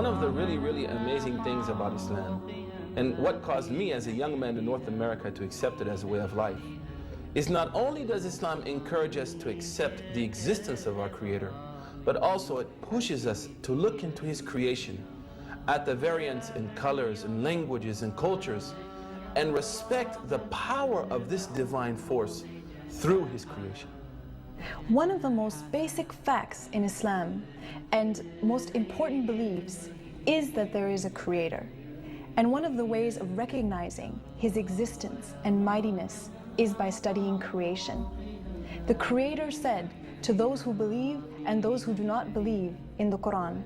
One of the really amazing things about Islam, and what caused me as a young man in North America to accept it as a way of life, is not only does Islam encourage us to accept the existence of our Creator, but also it pushes us to look into His creation, at the variance in colors and languages and cultures, and respect the power of this divine force through His creation. One of the most basic facts in Islam and most important beliefs is that there is a Creator. And one of the ways of recognizing His existence and mightiness is by studying creation. The Creator said to those who believe and those who do not believe in the Quran,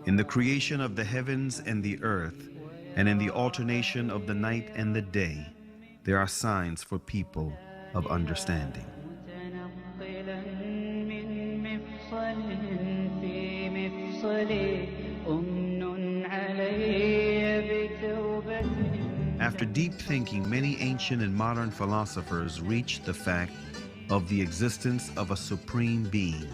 "In the creation of the heavens and the earth, and in the alternation of the night and the day, there are signs for people of understanding." After deep thinking, many ancient and modern philosophers reached the fact of the existence of a supreme being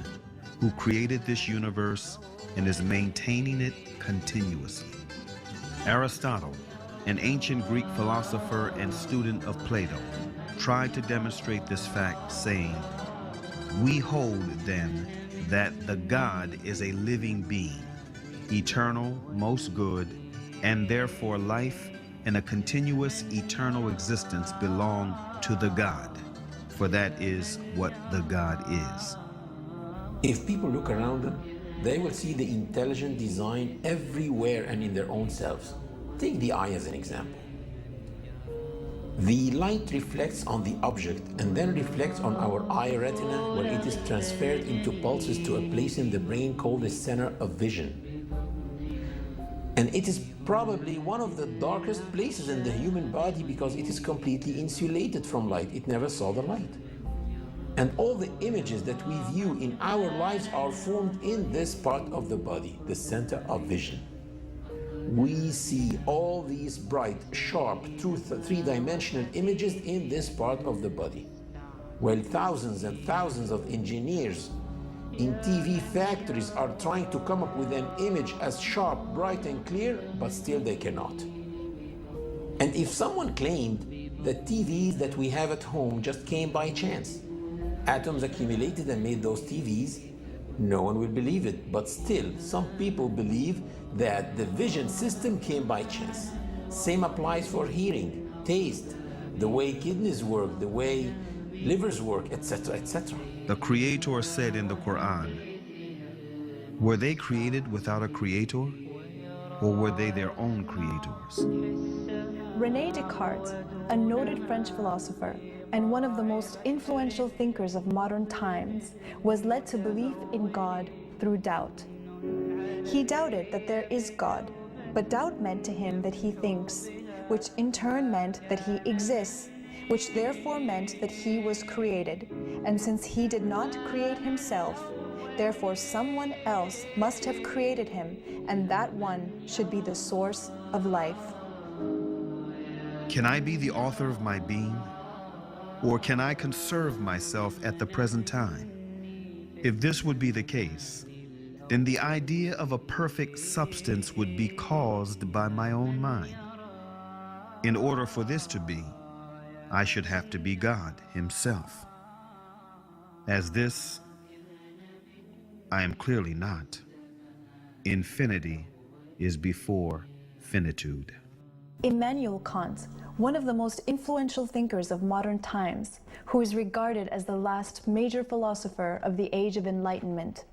who created this universe and is maintaining it continuously. Aristotle, an ancient Greek philosopher and student of Plato, tried to demonstrate this fact, saying, "We hold, then, that the God is a living being, eternal, most good, and therefore life and a continuous eternal existence belong to the God, for that is what the God is." If people look around them, they will see the intelligent design everywhere and in their own selves. Take the eye as an example. The light reflects on the object and then reflects on our eye retina, where it is transferred into pulses to a place in the brain called the center of vision. And it is probably one of the darkest places in the human body because it is completely insulated from light. It never saw the light. And all the images that we view in our lives are formed in this part of the body, the center of vision. We see all these bright, sharp, three-dimensional images in this part of the body. While thousands and thousands of engineers in TV factories are trying to come up with an image as sharp, bright, and clear, but still they cannot. And if someone claimed that TVs that we have at home just came by chance, atoms accumulated and made those TVs, no one will believe it. But still, some people believe that the vision system came by chance. Same applies for hearing, taste, the way kidneys work, the way livers work, etc., etc. The Creator said in the Quran, "Were they created without a creator, or were they their own creators?" René Descartes, a noted French philosopher and one of the most influential thinkers of modern times, was led to belief in God through doubt. He doubted that there is God, but doubt meant to him that he thinks, which in turn meant that he exists, which therefore meant that he was created. And since he did not create himself, therefore someone else must have created him, and that one should be the source of life. Can I be the author of my being? Or can I conserve myself at the present time? If this would be the case, then the idea of a perfect substance would be caused by my own mind. In order for this to be, I should have to be God Himself. As this, I am clearly not. Infinity is before finitude. Immanuel Kant, one of the most influential thinkers of modern times, who is regarded as the last major philosopher of the Age of Enlightenment,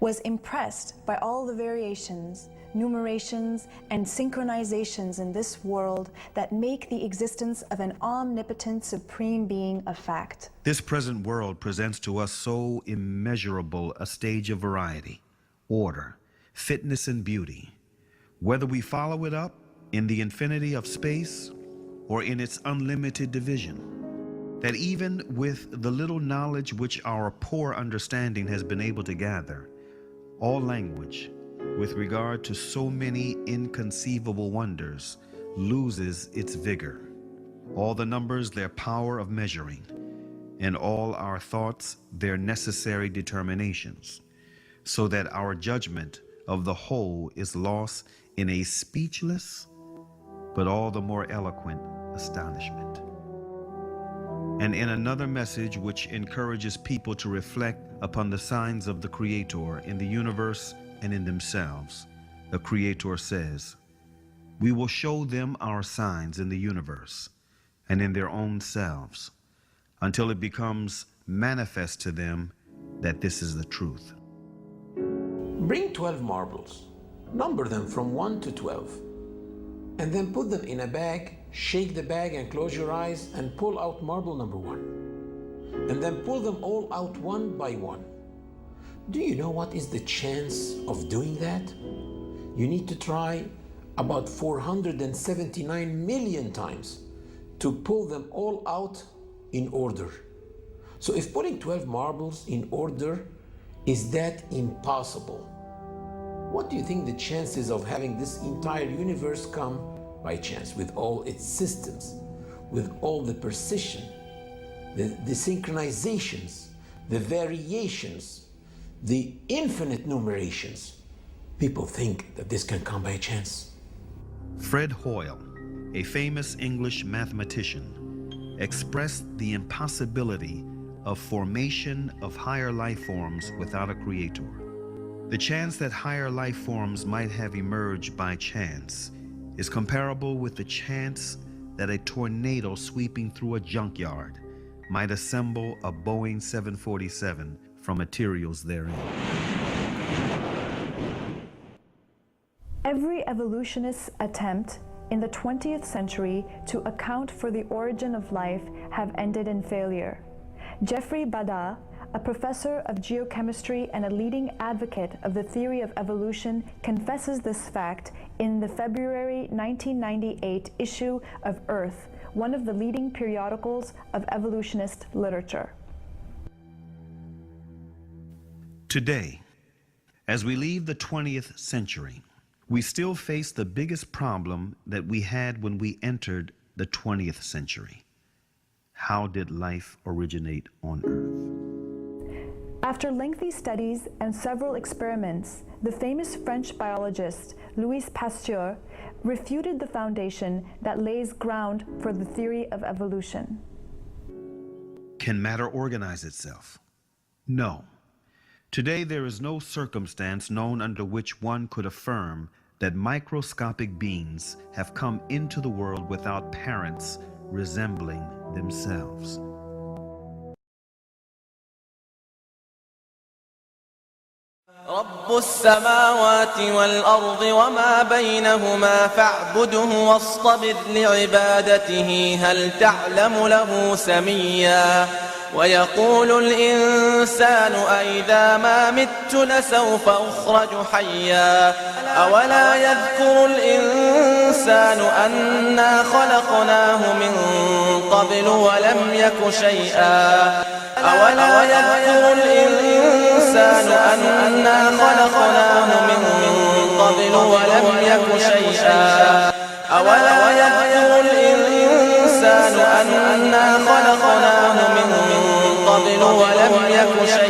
was impressed by all the variations, numerations, and synchronizations in this world that make the existence of an omnipotent supreme being a fact. This present world presents to us so immeasurable a stage of variety, order, fitness, and beauty, whether we follow it up in the infinity of space or in its unlimited division, that even with the little knowledge which our poor understanding has been able to gather, all language, with regard to so many inconceivable wonders, loses its vigor, all the numbers their power of measuring, and all our thoughts their necessary determinations, so that our judgment of the whole is lost in a speechless but all the more eloquent astonishment. And in another message which encourages people to reflect upon the signs of the Creator in the universe and in themselves, the Creator says, "We will show them our signs in the universe and in their own selves, until it becomes manifest to them that this is the truth." Bring 12 marbles, number them from 1 to 12, and then put them in a bag, shake the bag and close your eyes and pull out marble number 1. And then pull them all out one by one. Do you know what is the chance of doing that? You need to try about 479 million times to pull them all out in order. So if putting 12 marbles in order is that impossible, what do you think the chances of having this entire universe come by chance, with all its systems, with all the precision, the synchronizations, the variations, the infinite numerations? People think that this can come by chance. Fred Hoyle, a famous English mathematician, expressed the impossibility of formation of higher life forms without a creator. The chance that higher life forms might have emerged by chance is comparable with the chance that a tornado sweeping through a junkyard might assemble a Boeing 747 from materials therein. Every evolutionist's attempt in the 20th century to account for the origin of life have ended in failure. Jeffrey Bada, a professor of geochemistry and a leading advocate of the theory of evolution, confesses this fact in the February 1998 issue of Earth, one of the leading periodicals of evolutionist literature. Today, as we leave the 20th century, we still face the biggest problem that we had when we entered the 20th century. How did life originate on Earth? After lengthy studies and several experiments, the famous French biologist Louis Pasteur refuted the foundation that lays ground for the theory of evolution. Can matter organize itself? No. Today there is no circumstance known under which one could affirm that microscopic beings have come into the world without parents resembling themselves. رب السماوات والأرض وما بينهما فاعبده واصطبر لعبادته هل تعلم له سميا ويقول الإنسان أإذا ما مت لسوف أخرج حيا أولا يذكر الإنسان أنا خلقناه من قبل ولم يك شيئا أولا يذكر الإنسان أنا خلقناه من قبل ولم يك شيئا أولا يذكر الإنسان أنا خلقناه من قبل ولم يك شيئا